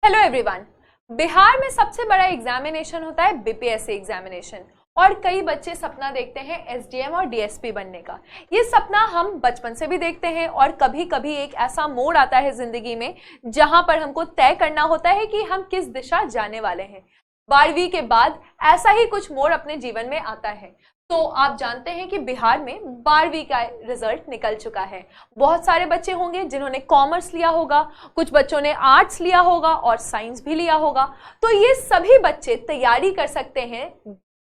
Hello everyone. Bihar में सबसे बड़ा एग्जामिनेशन होता है बीपीएससी एग्जामिनेशन और कई बच्चे सपना देखते हैं एसडीएम और डीएसपी बनने का। ये सपना हम बचपन से भी देखते हैं और कभी कभी एक ऐसा मोड़ आता है जिंदगी में जहां पर हमको तय करना होता है कि हम किस दिशा जाने वाले हैं। 12वीं के बाद ऐसा ही कुछ मोड़ अपने जीवन में आता है। तो आप जानते हैं कि बिहार में 12वीं का रिजल्ट निकल चुका है। बहुत सारे बच्चे होंगे जिन्होंने कॉमर्स लिया होगा, कुछ बच्चों ने आर्ट्स लिया होगा और साइंस भी लिया होगा। तो ये सभी बच्चे तैयारी कर सकते हैं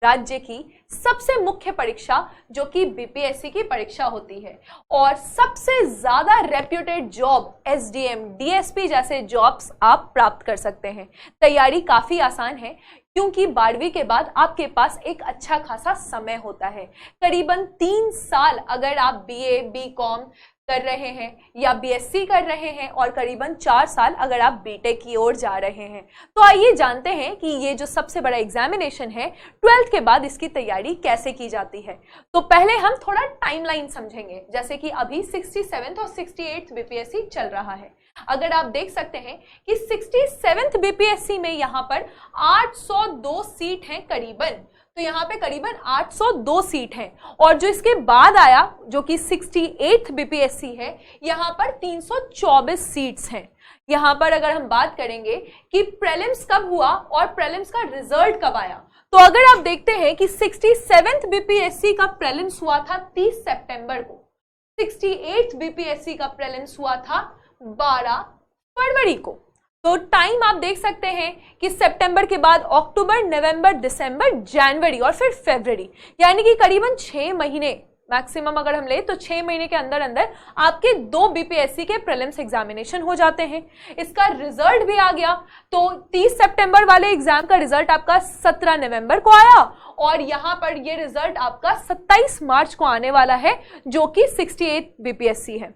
राज्य की सबसे मुख्य परीक्षा जो कि बीपीएससी की परीक्षा होती है और सबसे ज्यादा रेप्यूटेड जॉब एसडीएम डीएसपी जैसे जॉब्स आप प्राप्त कर सकते हैं। तैयारी काफी आसान है क्योंकि 12वीं के बाद आपके पास एक अच्छा खासा समय होता है। करीबन 3 साल अगर आप बीए बीकॉम कर रहे हैं या बीएससी कर रहे हैं और करीबन 4 साल अगर आप बीटेक की ओर जा रहे हैं। तो आइए जानते हैं कि ये जो सबसे बड़ा एग्जामिनेशन है 12th के बाद इसकी तैयारी कैसे की जाती है। तो पहले हम थोड़ा टाइमलाइन समझेंगे। जैसे कि अभी 67th और 68th बीपीएससी चल रहा है। अगर आप देख सकते हैं कि 67th बीपीएससी में यहाँ पर 802 सीट हैं करीबन, तो यहाँ पे करीबन 802 सीट हैं। और जो इसके बाद आया जो कि 68th बीपीएससी है, यहाँ पर 324 सीट्स हैं। यहाँ पर अगर हम बात करेंगे कि प्रीलिम्स कब हुआ और प्रीलिम्स का रिजल्ट कब आया, तो अगर आप देखते हैं कि 67th बीपीएससी का प्रीलिम्स हुआ था 30 सितंबर को, 68th बीपीएससी का प्रीलिम्स हुआ था 12 फरवरी को। तो टाइम आप देख सकते हैं कि सितंबर के बाद अक्टूबर, नवंबर, दिसंबर, जनवरी और फिर फरवरी, यानी कि करीबन 6 महीने मैक्सिमम अगर हम ले तो 6 महीने के अंदर अंदर आपके 2 बीपीएससी के प्रीलिम्स एग्जामिनेशन हो जाते हैं। इसका रिजल्ट भी आ गया। तो 30 सितंबर वाले एग्जाम का रिजल्ट आपका 17 नवंबर को आया और यहाँ पर ये रिजल्ट आपका 27 मार्च को आने वाला है जो कि 68 बीपीएससी है।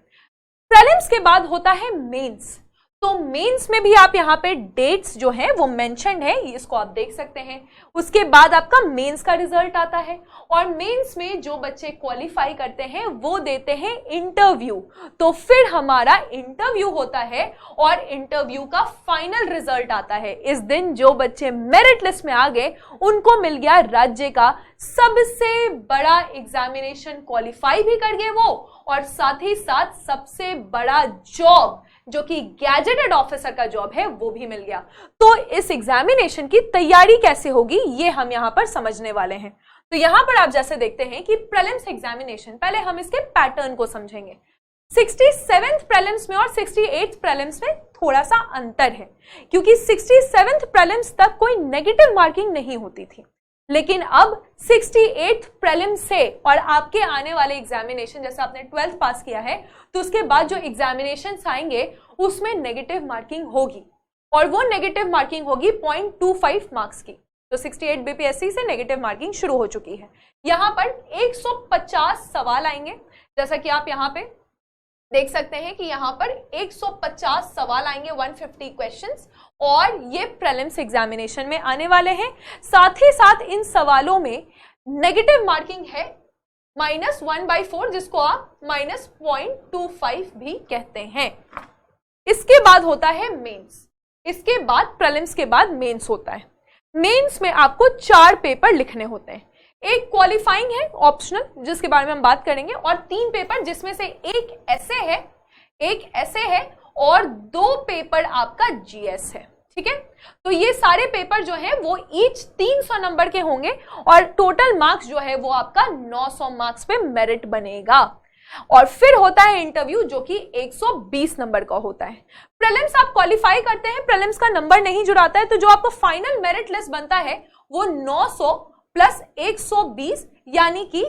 प्रीलिम्स के बाद होता है मेंस। तो मेंस में भी आप यहाँ पे डेट्स जो है वो मेंशन्ड है, इसको आप देख सकते हैं। उसके बाद आपका मेंस का रिजल्ट आता है और मेंस में जो बच्चे क्वालिफाई करते हैं वो देते हैं इंटरव्यू। तो फिर हमारा इंटरव्यू होता है और इंटरव्यू का फाइनल रिजल्ट आता है। इस दिन जो बच्चे मेरिट लिस्ट में आ गए उनको मिल गया राज्य का सबसे बड़ा एग्जामिनेशन, क्वालिफाई भी कर गए वो और साथ ही साथ सबसे बड़ा जॉब जो कि गैजेटेड ऑफिसर का जॉब है वो भी मिल गया। तो इस एग्जामिनेशन की तैयारी कैसे होगी ये हम यहाँ पर समझने वाले हैं। तो यहाँ पर आप जैसे देखते हैं कि प्रीलिम्स एग्जामिनेशन, पहले हम इसके पैटर्न को समझेंगे। 67th प्रीलिम्स में और 68th प्रीलिम्स में थोड़ा सा अंतर है क्योंकि 67th प्रीलिम्स तक कोई नेगेटिव मार्किंग नहीं होती थी, लेकिन अब 68th प्रीलिम्स से और आपके आने वाले एग्जामिनेशन, जैसे आपने 12th पास किया है तो उसके बाद जो एग्जामिनेशन आएंगे उसमें नेगेटिव मार्किंग होगी और वो नेगेटिव मार्किंग होगी 0.25 मार्क्स की। तो 68 बीपीएससी से नेगेटिव मार्किंग शुरू हो चुकी है। यहाँ पर 150 सवाल आएंगे, जैसा कि आप यहाँ पे देख सकते हैं कि यहाँ पर 150 सवाल आएंगे, 150 क्वेश्चंस, और ये प्रीलिम्स एग्जामिनेशन में आने वाले हैं। साथ ही साथ इन सवालों में नेगेटिव मार्किंग है -1/4, जिसको आप -0.25 भी कहते हैं। इसके बाद होता है मेंस। इसके बाद प्रीलिम्स के बाद मेंस होता है। मेंस में आपको 4 पेपर लिखने होते हैं। एक क्वालिफाइंग है ऑप्शनल जिसके बारे में हम बात करेंगे और 3 पेपर जिसमें से एक ऐसे है और 2 पेपर आपका जीएस है। ठीक है, तो ये सारे पेपर जो है वो ईच 300 नंबर के होंगे और टोटल मार्क्स जो है वो आपका 900 मार्क्स पे मेरिट बनेगा। और फिर होता है इंटरव्यू जो कि 120 नंबर का होता है। प्रीलिम्स आप क्वालिफाई करते हैं, प्रीलिम्स का नंबर नहीं जुड़ाता है, तो जो आपको फाइनल मेरिट लिस्ट बनता है वो 900 प्लस 120 यानी कि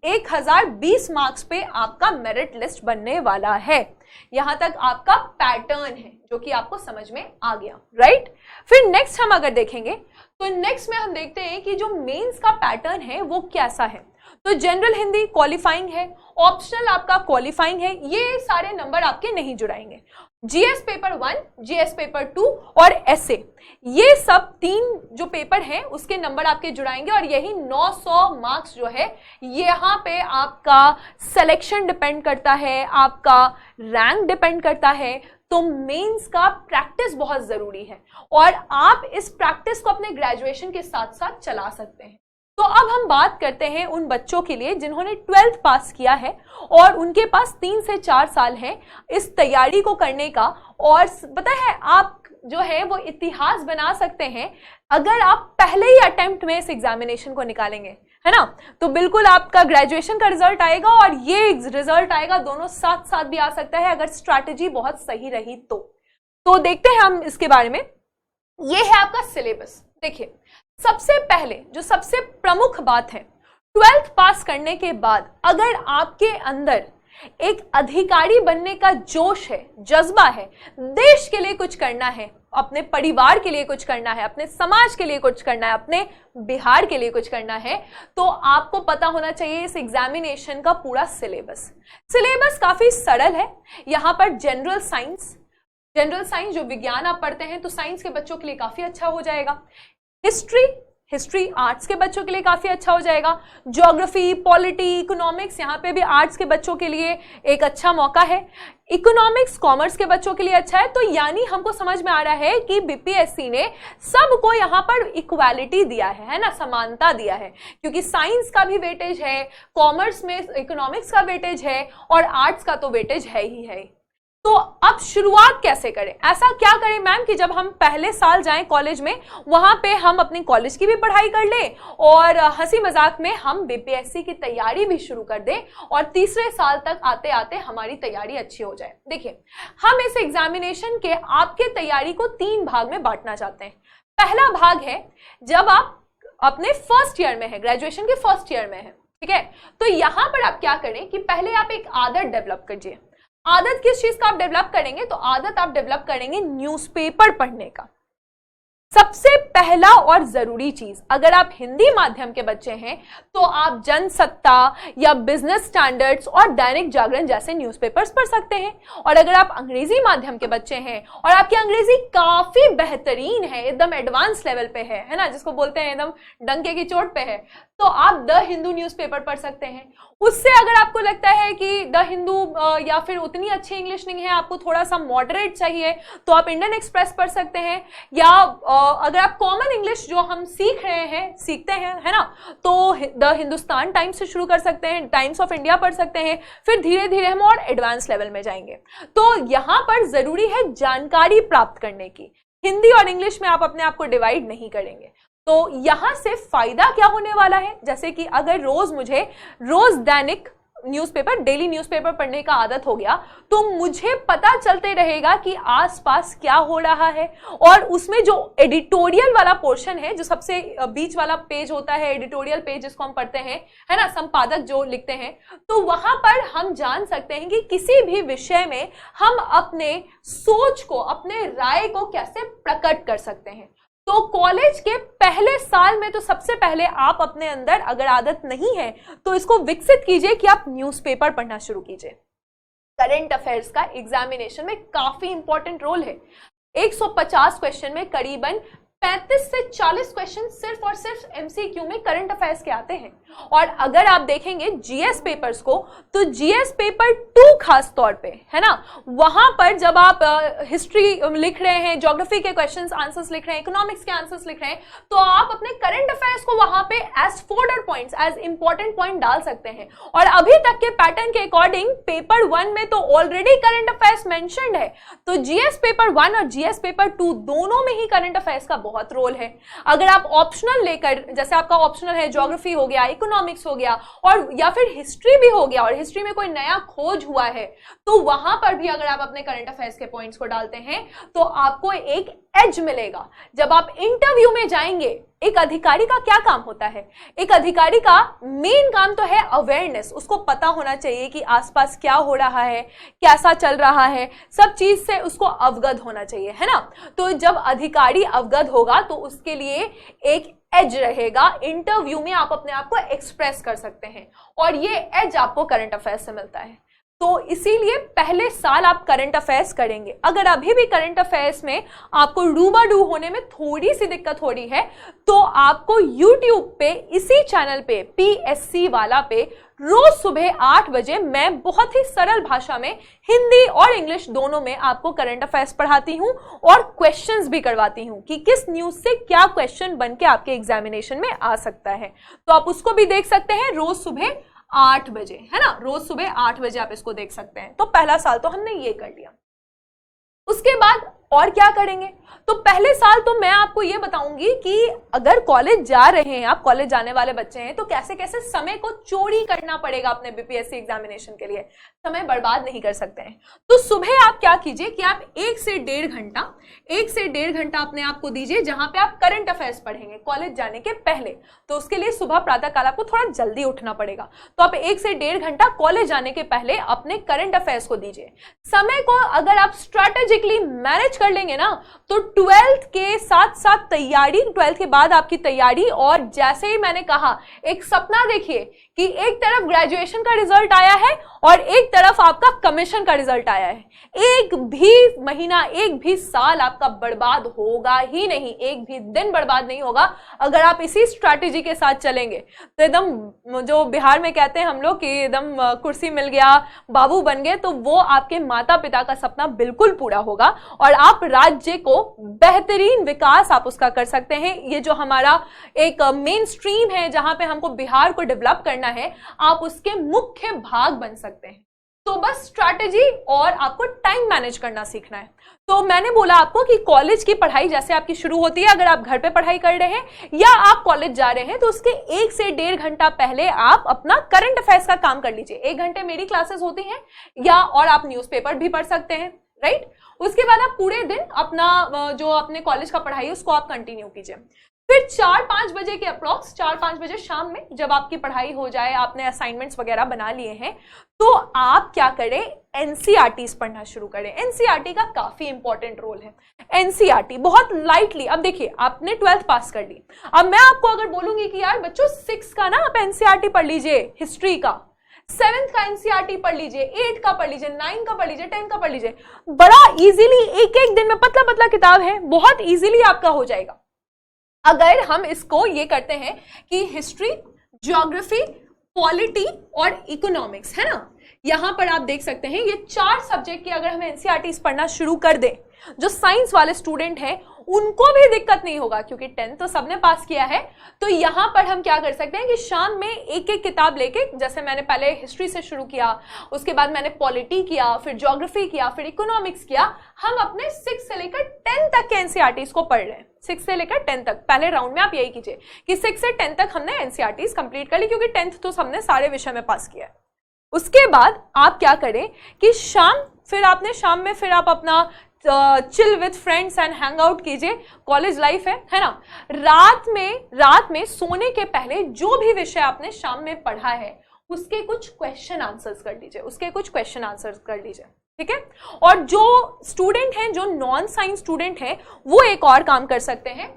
1020 मार्क्स पे आपका मेरिट लिस्ट बनने वाला है। यहां तक आपका पैटर्न है जो कि आपको समझ में आ गया, राइट। फिर नेक्स्ट हम अगर देखेंगे तो नेक्स्ट में हम देखते हैं कि जो मेंस का पैटर्न है वो कैसा है। तो जनरल हिंदी क्वालिफाइंग है, ऑप्शनल आपका क्वालिफाइंग है, ये सारे नंबर आपके नहीं जुड़ाएंगे। जीएस पेपर 1, जीएस पेपर 2 और एसए, ये सब 3 जो पेपर हैं उसके नंबर आपके जुड़ाएंगे और यही 900 मार्क्स जो है यहाँ पे आपका सिलेक्शन डिपेंड करता है, आपका रैंक डिपेंड करता है। तो मेंस का प्रैक्टिस बहुत जरूरी है और आप इस प्रैक्टिस को अपने ग्रेजुएशन के साथ साथ चला सकते हैं। तो अब हम बात करते हैं उन बच्चों के लिए जिन्होंने 12th पास किया है और उनके पास 3 से 4 साल है इस तैयारी को करने का। और पता है आप जो है वो इतिहास बना सकते हैं अगर आप पहले ही अटेम्प्ट में इस एग्जामिनेशन को निकालेंगे, है ना। तो बिल्कुल आपका ग्रेजुएशन का रिजल्ट आएगा और ये रिजल्ट आएगा, दोनों साथ साथ भी आ सकता है अगर स्ट्रैटेजी बहुत सही रही तो देखते हैं हम इसके बारे में। ये है आपका सिलेबस। देखिए सबसे पहले जो सबसे प्रमुख बात है, 12th पास करने के बाद अगर आपके अंदर एक अधिकारी बनने का जोश है, जज्बा है, देश के लिए कुछ करना है, अपने परिवार के लिए कुछ करना है, अपने समाज के लिए कुछ करना है, अपने बिहार के लिए कुछ करना है, तो आपको पता होना चाहिए इस एग्जामिनेशन का पूरा सिलेबस। सिलेबस काफी सरल है। यहाँ पर जनरल साइंस जो विज्ञान आप पढ़ते हैं तो साइंस के बच्चों के लिए काफी अच्छा हो जाएगा। हिस्ट्री आर्ट्स के बच्चों के लिए काफी अच्छा हो जाएगा। ज्योग्राफी, पॉलिटी, इकोनॉमिक्स, यहाँ पे भी आर्ट्स के बच्चों के लिए एक अच्छा मौका है। इकोनॉमिक्स कॉमर्स के बच्चों के लिए अच्छा है। तो यानी हमको समझ में आ रहा है कि बीपीएससी ने सबको यहाँ पर इक्वालिटी दिया है ना, समानता दिया है, क्योंकि साइंस का भी वेटेज है, कॉमर्स में इकोनॉमिक्स का वेटेज है और आर्ट्स का तो वेटेज है ही है। तो अब शुरुआत कैसे करें? ऐसा क्या करें मैम कि जब हम पहले साल जाएं कॉलेज में, वहां पे हम अपनी कॉलेज की भी पढ़ाई कर लें और हंसी मजाक में हम बीपीएससी की तैयारी भी शुरू कर दें और तीसरे साल तक आते आते हमारी तैयारी अच्छी हो जाए। देखिए हम इस एग्जामिनेशन के आपके तैयारी को 3 भाग में बांटना चाहते हैं। पहला भाग है जब आप अपने फर्स्ट ईयर में है, ग्रेजुएशन के फर्स्ट ईयर में है, ठीक है। तो यहां पर आप क्या करें कि पहले आप एक आदत डेवलप कीजिए। आदत किस चीज का आप डेवलप करेंगे? तो आदत आप डेवलप करेंगे न्यूज़पेपर पढ़ने का। सबसे पहला और जरूरी चीज, अगर आप हिंदी माध्यम के बच्चे हैं तो आप जनसत्ता या बिजनेस स्टैंडर्ड्स और दैनिक जागरण जैसे न्यूज़पेपर्स पढ़ सकते हैं। और अगर आप अंग्रेजी माध्यम के बच्चे हैं और आपकी अंग्रेजी काफी बेहतरीन है, एकदम एडवांस लेवल पे है ना, जिसको बोलते हैं एकदम डंके की चोट पे है, तो आप द हिंदू न्यूज़पेपर पढ़ सकते हैं। उससे अगर आपको लगता है कि द हिंदू या फिर उतनी अच्छी इंग्लिश नहीं है, आपको थोड़ा सा मॉडरेट चाहिए, तो आप इंडियन एक्सप्रेस पढ़ सकते हैं। या अगर आप कॉमन इंग्लिश जो हम सीखते हैं है ना, तो द हिंदुस्तान टाइम्स से शुरू कर सकते हैं, टाइम्स ऑफ इंडिया पढ़ सकते हैं, फिर धीरे धीरे हम और एडवांस लेवल में जाएंगे। तो यहाँ पर जरूरी है जानकारी प्राप्त करने की। हिंदी और इंग्लिश में आप अपने आप को डिवाइड नहीं करेंगे। तो यहां से फायदा क्या होने वाला है, जैसे कि अगर मुझे रोज दैनिक न्यूज़पेपर, डेली न्यूज़पेपर पढ़ने का आदत हो गया, तो मुझे पता चलते रहेगा कि आसपास क्या हो रहा है। और उसमें जो एडिटोरियल वाला पोर्शन है, जो सबसे बीच वाला पेज होता है, एडिटोरियल पेज जिसको हम पढ़ते हैं, है ना, संपादक जो लिखते हैं, तो वहां पर हम जान सकते हैं कि किसी भी विषय में हम अपने सोच को, अपने राय को कैसे प्रकट कर सकते हैं। तो कॉलेज के पहले साल में तो सबसे पहले आप अपने अंदर, अगर आदत नहीं है तो इसको विकसित कीजिए कि आप न्यूज़पेपर पढ़ना शुरू कीजिए। करंट अफेयर्स का एग्जामिनेशन में काफी इंपॉर्टेंट रोल है। 150 क्वेश्चन में करीबन 35 से 40 क्वेश्चन सिर्फ और सिर्फ एमसीक्यू में करंट अफेयर्स के आते हैं। और अगर आप देखेंगे जीएस पेपर्स को, तो जीएस पेपर 2 खास तौर पे, है ना, वहां पर जब आप हिस्ट्री लिख रहे हैं, ज्योग्राफी के क्वेश्चंस आंसर्स लिख रहे हैं, इकोनॉमिक्स के आंसर्स लिख रहे हैं, तो आप अपने करंट अफेयर्स को वहां पे as folder points, as important point डाल सकते हैं। और अभी तक के पैटर्न के अकॉर्डिंग पेपर 1 में तो ऑलरेडी करंट अफेयर्स मेंशन्ड है, तो जीएस पेपर 1 और जीएस पेपर 2 दोनों में ही करंट अफेयर्स का बहुत रोल है। अगर आप ऑप्शनल लेकर, जैसे आपका ऑप्शनल है ज्योग्राफी हो गया, इकोनॉमिक्स हो गया, और या फिर हिस्ट्री भी हो गया, और हिस्ट्री में कोई नया खोज हुआ है, तो वहां पर भी अगर आप अपने करंट अफेयर्स के पॉइंट्स को डालते हैं तो आपको एक एज मिलेगा। जब आप इंटरव्यू में जाएंगे, एक अधिकारी का क्या काम होता है? एक अधिकारी का मेन काम तो है अवेयरनेस। उसको पता होना चाहिए कि आसपास क्या हो रहा है, कैसा चल रहा है, सब चीज से उसको अवगत होना चाहिए, है ना। तो जब अधिकारी अवगत होगा तो उसके लिए एक एज रहेगा। इंटरव्यू में आप अपने आप को एक्सप्रेस कर सकते हैं, और ये एज आपको करंट अफेयर्स से मिलता है। तो इसीलिए पहले साल आप करंट अफेयर्स करेंगे। अगर अभी भी करंट अफेयर्स में आपको रूबरू होने में थोड़ी सी दिक्कत हो रही है तो आपको YouTube पे, इसी चैनल पे, PSC वाला पे, रोज सुबह 8 बजे मैं बहुत ही सरल भाषा में हिंदी और इंग्लिश दोनों में आपको करंट अफेयर्स पढ़ाती हूं और क्वेश्चंस भी करवाती हूं कि किस न्यूज से क्या क्वेश्चन बन के आपके एग्जामिनेशन में आ सकता है। तो आप उसको भी देख सकते हैं रोज सुबह 8 बजे, है ना, रोज सुबह 8 बजे आप इसको देख सकते हैं। तो पहला साल तो हमने ये कर लिया। उसके बाद और क्या करेंगे? तो पहले साल तो मैं आपको ये बताऊंगी कि अगर कॉलेज जा रहे हैं, आप कॉलेज जाने वाले बच्चे हैं, तो कैसे कैसे समय को चोरी करना पड़ेगा अपने बीपीएससी एग्जामिनेशन के लिए, समय बर्बाद नहीं कर सकते हैं। तो सुबह आप क्या कीजिए कि आप 1 से 1.5 घंटा अपने आप को दीजिए जहां पे आप करंट अफेयर्स पढ़ेंगे कॉलेज जाने के पहले। तो उसके लिए सुबह प्रातःकाल आपको थोड़ा जल्दी उठना पड़ेगा। तो आप 1 से 1.5 घंटा कॉलेज जाने के पहले अपने करंट अफेयर्स को दीजिए। समय को अगर आप स्ट्रैटेजिकली मैनेज कर लेंगे ना तो 12th के साथ साथ तैयारी, 12th के बाद आपकी तैयारी, और जैसे ही मैंने कहा एक सपना देखिए कि एक तरफ ग्रेजुएशन का रिजल्ट आया है और एक तरफ आपका कमीशन का रिजल्ट आया है। एक भी महीना, एक भी साल आपका बर्बाद होगा ही नहीं, एक भी दिन बर्बाद नहीं होगा अगर आप इसी स्ट्रैटेजी के साथ चलेंगे। तो एकदम जो बिहार में कहते हैं हम लोग कि एकदम कुर्सी मिल गया, बाबू बन गए, तो वो आपके माता पिता का सपना बिल्कुल पूरा होगा और आप राज्य को बेहतरीन विकास आप उसका कर सकते हैं। ये जो हमारा एक मेन स्ट्रीम है जहां पे हमको बिहार को डेवलप करना है, आप उसके मुख्य भाग बन सकते हैं। तो बस स्ट्रैटेजी और आपको टाइम मैनेज करना सीखना है। तो मैंने बोला आपको कि कॉलेज की पढ़ाई जैसे आपकी शुरू होती है, अगर आप घर पे पढ़ाई कर रहे हैं या आप कॉलेज जा रहे हैं, तो उसके 1 से 1.5 घंटा पहले आप अपना करंट अफेयर्स का काम कर लीजिए। 1 घंटे मेरी क्लासेस होती हैं या और आप न्यूज़पेपर भी पढ़ सकते हैं, राइट। उसके बाद आप पूरे दिन अपना जो अपने कॉलेज का पढ़ाई है उसको आप कंटिन्यू कीजिए। फिर 4-5 बजे के अप्रॉक्स, 4-5 बजे शाम में जब आपकी पढ़ाई हो जाए, आपने असाइनमेंट्स वगैरह बना लिए हैं, तो आप क्या करें, एनसीईआरटीज पढ़ना शुरू करें। एनसीईआरटी का काफी इंपॉर्टेंट रोल है। एनसीईआरटी बहुत लाइटली, अब देखिए आपने 12th पास कर ली, अब मैं आपको अगर बोलूंगी कि यार बच्चों 6 का ना आप एनसीईआरटी पढ़ लीजिए, हिस्ट्री का, 7th का एनसीईआरटी पढ़ लीजिए, 8 का पढ़ लीजिए, 9 का पढ़ लीजिए, 10 का पढ़ लीजिए, बड़ा इजीली एक दिन में पतला पतला किताब है, बहुत इजीली आपका हो जाएगा। अगर हम इसको ये करते हैं कि हिस्ट्री, ज्योग्राफी, पॉलिटी और इकोनॉमिक्स, है ना, यहां पर आप देख सकते हैं ये 4 सब्जेक्ट की अगर हम एनसीईआरटी पढ़ना शुरू कर दें, जो साइंस वाले स्टूडेंट हैं उनको भी दिक्कत नहीं होगा क्योंकि 10th तो सबने पास किया है। तो यहां पर हम क्या कर सकते हैं कि शाम में एक एक किताब लेके, जैसे मैंने पहले हिस्ट्री से शुरू किया, उसके बाद मैंने पॉलिटी किया, फिर ज्योग्राफी किया, फिर इकोनॉमिक्स किया, हम अपने 6 से लेकर 10 तक के एनसीईआरटी को पढ़ रहे हैं। 6 से लेकर 10 तक, पहले राउंड में आप यही कीजिए कि 6 से 10 तक हमने एनसीईआरटी कंप्लीट कर ली, क्योंकि 10th तो सबने सारे विषय में पास किया है। उसके बाद आप क्या करें कि शाम में फिर आप अपना chill with friends and hang out कीजिए, कॉलेज लाइफ है ना। रात में सोने के पहले जो भी विषय आपने शाम में पढ़ा है उसके कुछ क्वेश्चन आंसर्स कर लीजिए, ठीक है। और जो स्टूडेंट हैं, जो नॉन साइंस स्टूडेंट हैं, वो एक और काम कर सकते हैं,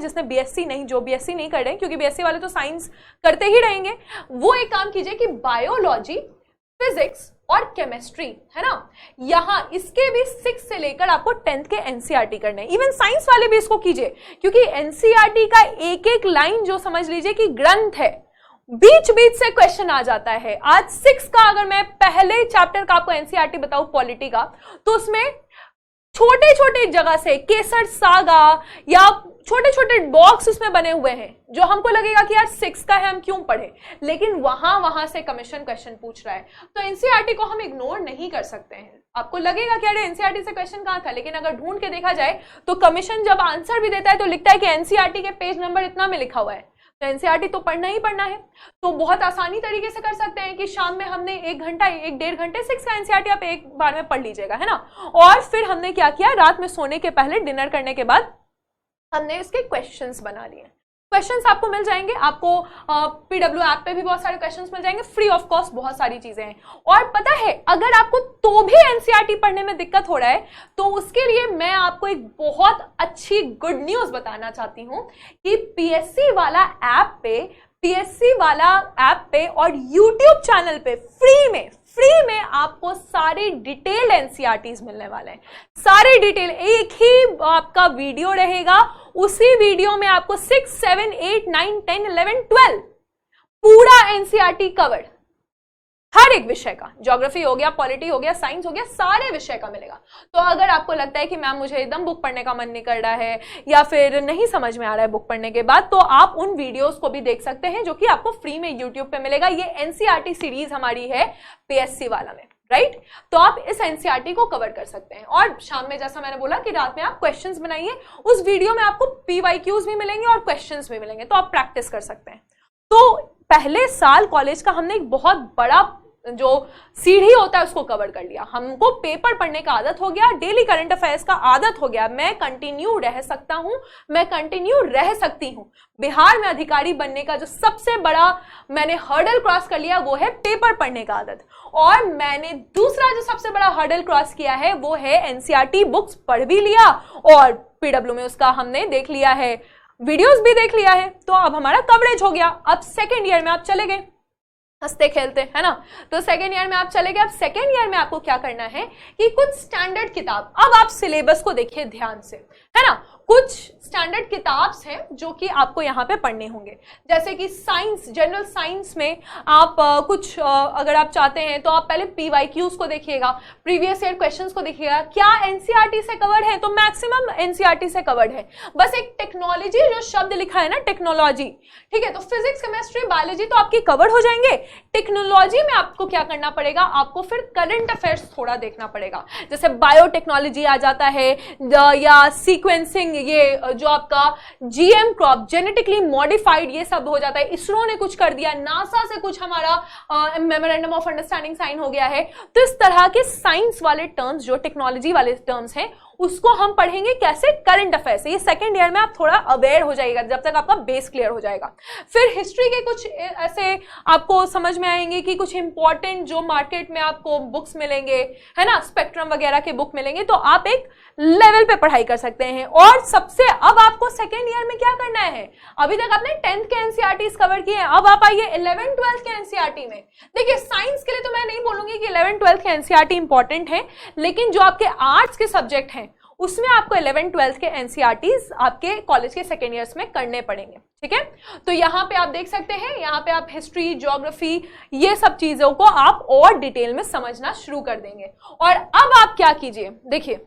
जिसने बीएससी नहीं, जो बीएससी नहीं कर रहे हैं, क्योंकि बीएससी वाले तो साइंस करते ही रहेंगे, वो एक काम कीजिए कि बायोलॉजी, फिजिक्स और केमिस्ट्री, है ना, यहां इसके भी 6 से लेकर आपको 10th के एनसीईआरटी करने हैं। इवन साइंस वाले भी इसको कीजिए, क्योंकि एनसीईआरटी का एक एक लाइन जो समझ लीजिए कि ग्रंथ है, बीच से क्वेश्चन आ जाता है। आज 6 का अगर मैं पहले चैप्टर का आपको एनसीईआरटी बताऊं पॉलिटी का, तो उसमें छोटे छोटे जगह से केसर सागा या छोटे छोटे बॉक्स उसमें बने हुए हैं, जो हमको लगेगा कि यार 6 का है हम क्यों पढ़े, लेकिन वहां से कमीशन क्वेश्चन पूछ रहा है। तो एनसीईआरटी को हम इग्नोर नहीं कर सकते हैं। आपको लगेगा कि अरे एनसीईआरटी से क्वेश्चन कहां था, लेकिन अगर ढूंढ के देखा जाए तो कमीशन जब आंसर भी देता है तो लिखता है कि एनसीईआरटी के पेज नंबर इतना में लिखा हुआ है। तो एनसीईआरटी तो पढ़ना ही पढ़ना है। तो बहुत आसानी तरीके से कर सकते हैं कि शाम में हमने 1 घंटा, 1-1.5 घंटे 6 का एनसीईआरटी आप एक बार में पढ़ लीजिएगा, है ना। और फिर हमने क्या किया, रात में सोने के पहले, डिनर करने के बाद हमने इसके क्वेश्चंस बना लिए। क्वेश्चंस आपको मिल जाएंगे, आपको पीडब्ल्यू ऐप पे भी बहुत सारे क्वेश्चंस मिल जाएंगे, फ्री ऑफ कॉस्ट बहुत सारी चीजें हैं। और पता है, अगर आपको तो भी एनसीईआरटी पढ़ने में दिक्कत हो रहा है, तो उसके लिए मैं आपको एक बहुत अच्छी गुड न्यूज बताना चाहती हूं कि पीएससी वाला ऐप पे पीएससी वाला ऐप पे और यूट्यूब चैनल पे फ्री में आपको सारे डिटेल्ड एनसीईआरटीज मिलने वाले हैं। सारे डिटेल एक ही आपका वीडियो रहेगा, उसी वीडियो में आपको 6, 7, 8, 9, 10, 11, 12 पूरा एनसीईआरटी कवर्ड, हर एक विषय का, ज्योग्राफी हो गया, पॉलिटी हो गया, साइंस हो गया, सारे विषय का मिलेगा। तो अगर आपको लगता है कि मैम मुझे एकदम बुक पढ़ने का मन नहीं कर रहा है या फिर नहीं समझ में आ रहा है बुक पढ़ने के बाद, तो आप उन वीडियोस को भी देख सकते हैं जो कि आपको फ्री में यूट्यूब पे मिलेगा। ये एनसीईआरटी सीरीज हमारी है पीएससी वाला में, राइट? तो आप इस एनसीईआरटी को कवर कर सकते हैं। और शाम में जैसा मैंने बोला कि रात में आप क्वेश्चंस बनाइए, उस वीडियो में आपको पीवाईक्यूज भी मिलेंगे और क्वेश्चंस भी मिलेंगे, तो आप प्रैक्टिस कर सकते हैं। तो पहले साल कॉलेज का हमने एक बहुत बड़ा जो सीढ़ी होता है उसको कवर कर लिया। हमको पेपर पढ़ने का आदत हो गया, डेली करंट अफेयर्स का आदत हो गया। मैं कंटिन्यू रह सकता हूं, मैं कंटिन्यू रह सकती हूं। बिहार में अधिकारी बनने का जो सबसे बड़ा मैंने हर्डल क्रॉस कर लिया वो है पेपर पढ़ने का आदत। और मैंने दूसरा जो सबसे बड़ा हर्डल क्रॉस किया है वो है एनसीईआरटी बुक्स पढ़ भी लिया और पीडब्ल्यू में उसका हमने देख लिया है, वीडियोस भी देख लिया है। तो अब हमारा कवरेज हो गया। अब सेकेंड ईयर में आप चले गए हंसते खेलते, है ना? तो सेकेंड ईयर में आप चले गए। अब सेकेंड ईयर में आपको क्या करना है कि कुछ स्टैंडर्ड किताब, अब आप सिलेबस को देखिए ध्यान से, है ना? कुछ स्टैंडर्ड किताब हैं जो कि आपको यहाँ पे पढ़ने होंगे, जैसे कि साइंस, जनरल साइंस में आप कुछ अगर आप चाहते हैं तो आप पहले पीवाईक्यूज को देखिएगा, प्रीवियस ईयर क्वेश्चंस को देखिएगा, क्या एनसीईआरटी से कवर्ड है, तो मैक्सिमम एनसीईआरटी से कवर्ड है। बस एक टेक्नोलॉजी जो शब्द लिखा है ना, टेक्नोलॉजी, ठीक है, तो फिजिक्स, केमिस्ट्री, बायोलॉजी तो आपकी कवर्ड हो जाएंगे। टेक्नोलॉजी में आपको क्या करना पड़ेगा, आपको फिर करंट अफेयर्स थोड़ा देखना पड़ेगा, जैसे बायोटेक्नोलॉजी आ जाता है या सीक्वेंसिंग, ये जो आपका जीएम क्रॉप, जेनेटिकली मॉडिफाइड, ये सब हो जाता है। इसरो ने कुछ कर दिया, नासा से कुछ हमारा मेमोरेंडम ऑफ अंडरस्टैंडिंग साइन हो गया है। तो इस तरह के साइंस वाले टर्म्स, जो टेक्नोलॉजी वाले टर्म्स हैं, उसको हम पढ़ेंगे कैसे, करंट अफेयर से। ये सेकेंड ईयर में आप थोड़ा अवेयर हो जाएगा जब तक आपका बेस क्लियर हो जाएगा। फिर हिस्ट्री के कुछ ऐसे आपको समझ में आएंगे कि कुछ इंपॉर्टेंट जो मार्केट में आपको बुक्स मिलेंगे, है ना, स्पेक्ट्रम वगैरह के बुक मिलेंगे, तो आप एक लेवल पे पढ़ाई कर सकते हैं। और सबसे अब आपको सेकेंड ईयर में क्या करना है, अभी तक आपने 10th के एनसीईआरटी कवर किए हैं, अब आप आइए 11th 12th के एनसीईआरटी में। देखिए साइंस के लिए तो मैं नहीं बोलूंगी कि 11th 12th के एनसीईआरटी इंपॉर्टेंट है, लेकिन जो आपके आर्ट्स के सब्जेक्ट हैं उसमें आपको 11th 12th के एनसीईआरटीज आपके कॉलेज के सेकेंड ईयर्स में करने पड़ेंगे, ठीक है? तो यहाँ पे आप देख सकते हैं, यहाँ पे आप हिस्ट्री, ज्योग्राफी, ये सब चीजों को आप और डिटेल में समझना शुरू कर देंगे। और अब आप क्या कीजिए, देखिए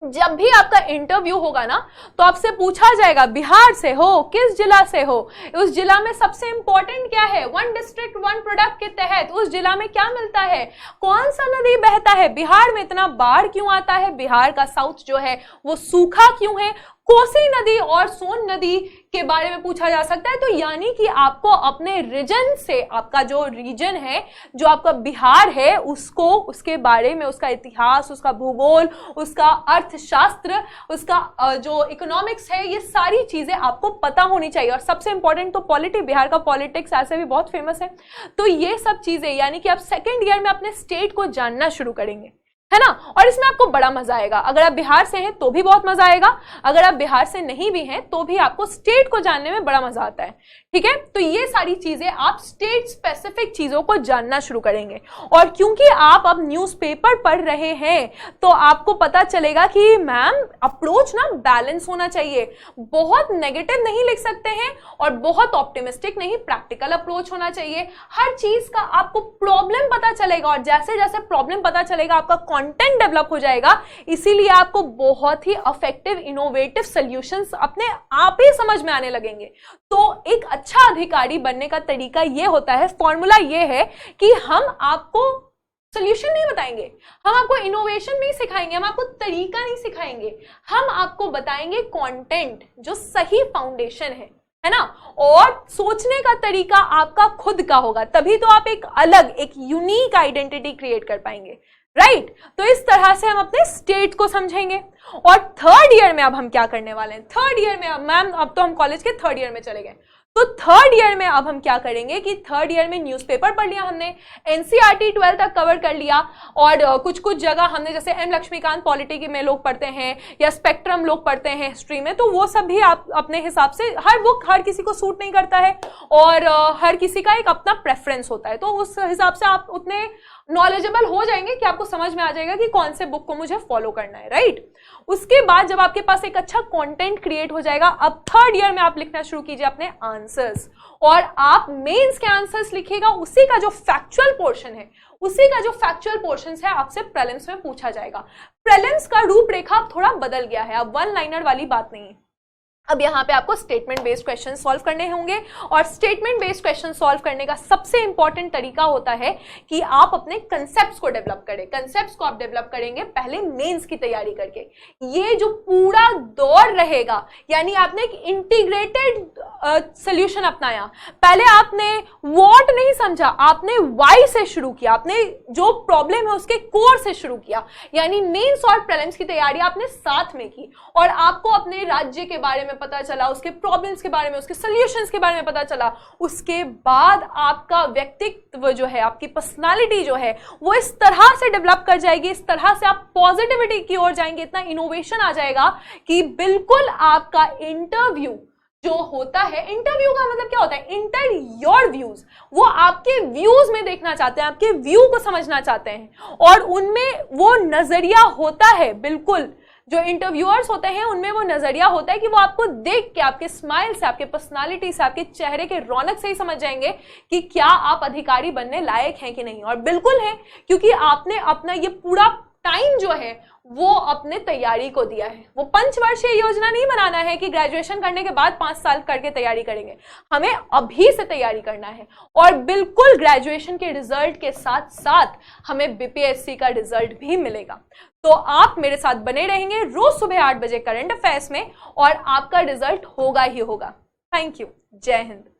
जब भी आपका इंटरव्यू होगा ना, तो आपसे पूछा जाएगा बिहार से हो, किस जिला से हो, उस जिला में सबसे इंपॉर्टेंट क्या है, 1 डिस्ट्रिक्ट 1 प्रोडक्ट के तहत उस जिला में क्या मिलता है, कौन सा नदी बहता है, बिहार में इतना बाढ़ क्यों आता है, बिहार का साउथ जो है वो सूखा क्यों है, कोसी नदी और सोन नदी के बारे में पूछा जा सकता है। तो यानी कि आपको अपने रीजन से, आपका जो रीजन है, जो आपका बिहार है, उसको, उसके बारे में, उसका इतिहास, उसका भूगोल, उसका अर्थशास्त्र, उसका जो इकोनॉमिक्स है, ये सारी चीजें आपको पता होनी चाहिए। और सबसे इंपॉर्टेंट तो पॉलिटी, बिहार का पॉलिटिक्स ऐसे भी बहुत फेमस है। तो ये सब चीजें, यानी कि आप सेकेंड ईयर में अपने स्टेट को जानना शुरू करेंगे, है ना? और इसमें आपको बड़ा मजा आएगा। अगर आप बिहार से हैं तो भी बहुत मजा आएगा, अगर आप बिहार से नहीं भी हैं तो भी आपको स्टेट को जानने में बड़ा मजा आता है, ठीक है? तो ये सारी चीजें आप स्टेट स्पेसिफिक चीजों को जानना शुरू करेंगे। और क्योंकि आप अब न्यूज़पेपर पढ़ रहे हैं तो आपको पता चलेगा कि मैम अप्रोच ना बैलेंस होना चाहिए, बहुत नेगेटिव नहीं लिख सकते हैं और बहुत ऑप्टिमिस्टिक नहीं, प्रैक्टिकल अप्रोच होना चाहिए। हर चीज का आपको प्रॉब्लम पता चलेगा और जैसे जैसे प्रॉब्लम पता चलेगा आपका कंटेंट डेवलप हो जाएगा। इसीलिए आपको बहुत ही इफेक्टिव, इनोवेटिव सॉल्यूशंस अपने आप ही समझ में आने लगेंगे। तो एक अच्छा अधिकारी बनने का तरीका ये होता है, फॉर्मूला ये है कि हम आपको सॉल्यूशन नहीं बताएंगे, हम आपको इनोवेशन नहीं सिखाएंगे, हम आपको तरीका नहीं सिखाएंगे, हम आपको बताएंगे कंटेंट जो सही फाउंडेशन है ना? और सोचने का तरीका आपका खुद का होगा, तभी तो आप एक अलग, एक यूनिक आइडेंटिटी क्रिएट कर पाएंगे, राइट? तो इस तरह से हम अपने स्टेट को समझेंगे। और थर्ड ईयर में अब हम क्या करने वाले हैं, थर्ड ईयर में अब मैम, अब तो हम कॉलेज के थर्ड ईयर में चले गए, तो थर्ड ईयर में अब हम क्या करेंगे कि थर्ड ईयर में न्यूज़पेपर पढ़ लिया हमने, एनसीईआरटी 12 तक कवर कर लिया, और कुछ कुछ जगह हमने जैसे एम लक्ष्मीकांत पॉलिटी में लोग पढ़ते हैं या स्पेक्ट्रम लोग पढ़ते हैं हिस्ट्री में, तो वो सब भी आप अपने हिसाब से, हर बुक हर किसी को सूट नहीं करता है और हर किसी का एक अपना प्रेफरेंस होता है, तो उस हिसाब से आप उतने नॉलेजेबल हो जाएंगे कि आपको समझ में आ जाएगा कि कौन से बुक को मुझे फॉलो करना है, राइट। उसके बाद जब आपके पास एक अच्छा कंटेंट क्रिएट हो जाएगा, अब थर्ड ईयर में आप लिखना शुरू कीजिए अपने आंसर्स, और आप मेंस के आंसर्स लिखिएगा, उसी का जो फैक्चुअल पोर्शन है, उसी का जो फैक्चुअल पोर्शन है आपसे प्रीलिम्स में पूछा जाएगा। प्रीलिम्स का रूपरेखा अब थोड़ा बदल गया है, अब वन लाइनर वाली बात नहीं है, अब यहाँ पे आपको स्टेटमेंट बेस्ड क्वेश्चन सॉल्व करने होंगे, और स्टेटमेंट बेस्ड क्वेश्चन सॉल्व करने का सबसे इंपॉर्टेंट तरीका होता है कि आप अपने कंसेप्ट्स को डेवलप करें। कंसेप्ट्स को आप डेवलप करेंगे पहले मेंस की तैयारी करके। ये जो पूरा दौर रहेगा, यानी आपने एक इंटीग्रेटेड सोल्यूशन अपनाया, पहले आपने व्हाट नहीं समझा, आपने व्हाई से शुरू किया, आपने जो प्रॉब्लम है उसके कोर से शुरू किया, यानी मेंस और प्रीलिम्स की तैयारी आपने साथ में की, और आपको अपने राज्य के बारे में पता चला, उसके प्रॉब्लम्स के बारे में, उसके सॉल्यूशंस के बारे में पता चला। उसके बाद आपका व्यक्तित्व जो है, आपकी पर्सनालिटी जो है, वो इस तरह से डेवलप कर जाएगी, इस तरह से आप पॉजिटिविटी की ओर जाएंगे, इतना इनोवेशन आ जाएगा कि बिल्कुल आपका इंटरव्यू जो होता है, इंटरव्यू का मतलब क्या होता है, इंटर योर व्यूज, वो आपके व्यूज में देखना चाहते हैं, आपके व्यू को समझना चाहते हैं, और उनमें वो नजरिया होता है, बिल्कुल जो इंटरव्यूअर्स होते हैं उनमें वो नजरिया होता है कि वो आपको देख के, आपके स्माइल से, आपके पर्सनालिटी से, आपके चेहरे के रौनक से ही समझ जाएंगे कि क्या आप अधिकारी बनने लायक हैं कि नहीं। और बिल्कुल है, क्योंकि आपने अपना ये पूरा टाइम जो है वो अपने तैयारी को दिया है। वो पंचवर्षीय योजना नहीं बनाना है कि ग्रेजुएशन करने के बाद 5 साल करके तैयारी करेंगे, हमें अभी से तैयारी करना है। और बिल्कुल ग्रेजुएशन के रिजल्ट के साथ साथ हमें बीपीएससी का रिजल्ट भी मिलेगा। तो आप मेरे साथ बने रहेंगे रोज सुबह 8 बजे करंट अफेयर्स में, और आपका रिजल्ट होगा ही होगा। Thank you. जय हिंद।